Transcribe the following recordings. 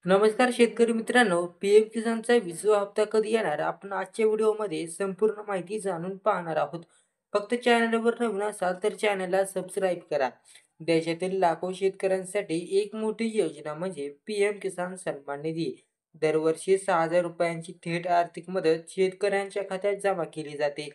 नमस्कार शेतकरी मित्रांनो, पी-एम किसानचा 20वा हप्ता कधी येणार? आपण आजच्या व्हिडिओमध्ये संपूर्ण माहिती जाणून पाहणार आहोत. फक्त चॅनलवर नवीन असाल तर चॅनलला सबस्क्राईब करा. देशातील लाखो शेतकऱ्यांसाठी एक मोठी योजना म्हणजे पी-एम किसान सन्मान निधी. दरवर्षी 6,000 रुपयांची थेट आर्थिक मदत शेतकऱ्यांच्या खात्यात जमा केली जाते.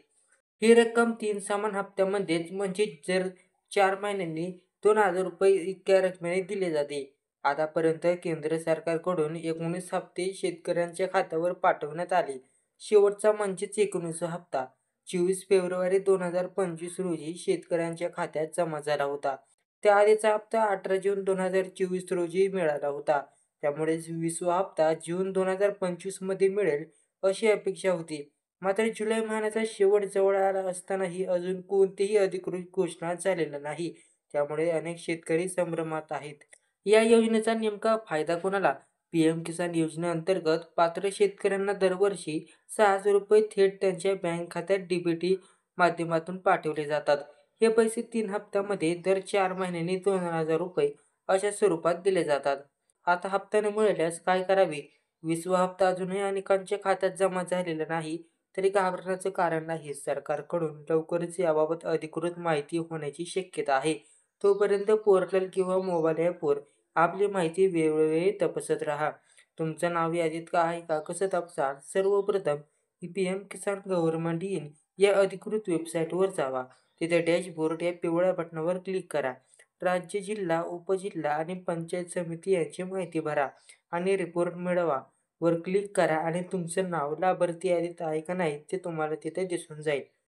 ही रक्कम 3 समान हप्त्यामध्येच म्हणजे जर 4 महिन्यांनी 2,000 रुपये इतक्या रकमेने दिले जाते. आतापर्यंत केंद्र सरकारकडून 19 हप्ते शेतकऱ्यांच्या खात्यावर पाठवण्यात आले. शेवटचा म्हणजेच 19वा हप्ता 24 फेब्रुवारी 2025 रोजी शेतकऱ्यांच्या खात्यात जमा झाला होता. त्याआधीचा हप्ता 18 जून 2024 रोजी मिळाला होता. त्यामुळे 20वा हप्ता जून 2025 मध्ये मिळेल अशी अपेक्षा होती. मात्र जुलै महिन्याचा शेवट जवळ आला असतानाही अजून कोणतीही अधिकृत घोषणा झालेली नाही. त्यामुळे अनेक शेतकरी संभ्रमात आहेत. या योजनेचा नेमका फायदा कोणाला? पी-एम किसान योजनेअंतर्गत पात्र शेतकऱ्यांना दरवर्षी 6,000 रुपये थेट त्यांच्या बँक खात्यात डीबीटी माध्यमातून पाठवले जातात. हे पैसे 3 हप्त्यामध्ये दर 4 महिन्यांनी 2,000 रुपये अशा स्वरूपात दिले जातात. आता हप्ता न मिळाल्यास काय करावे? 20वा हप्ता अजूनही अनेकांच्या खात्यात जमा झालेला नाही तरी घाबरण्याचं कारण नाही. सरकारकडून लवकरच याबाबत अधिकृत माहिती होण्याची शक्यता आहे. तोपर्यंत पोर्टल किंवा मोबाईल ॲपवर आपली माहिती वेळोवेळी तपासत राहा. तुमचं नाव यादीत का आहे का कसं तपासाल? सर्वप्रथम पी-एम किसान गव्हर्नमेंट इन या अधिकृत वेबसाईटवर जावा. तिथे डॅशबोर्ड या पिवळ्या बटणावर क्लिक करा. राज्य, जिल्हा, उपजिल्हा आणि पंचायत समिती यांची माहिती भरा आणि रिपोर्ट मिळवा. वर क्लिक करा आणि तुमचं नाव लाभार्थी यादीत आहे का नाही ते तुम्हाला तिथे दिसून जाईल.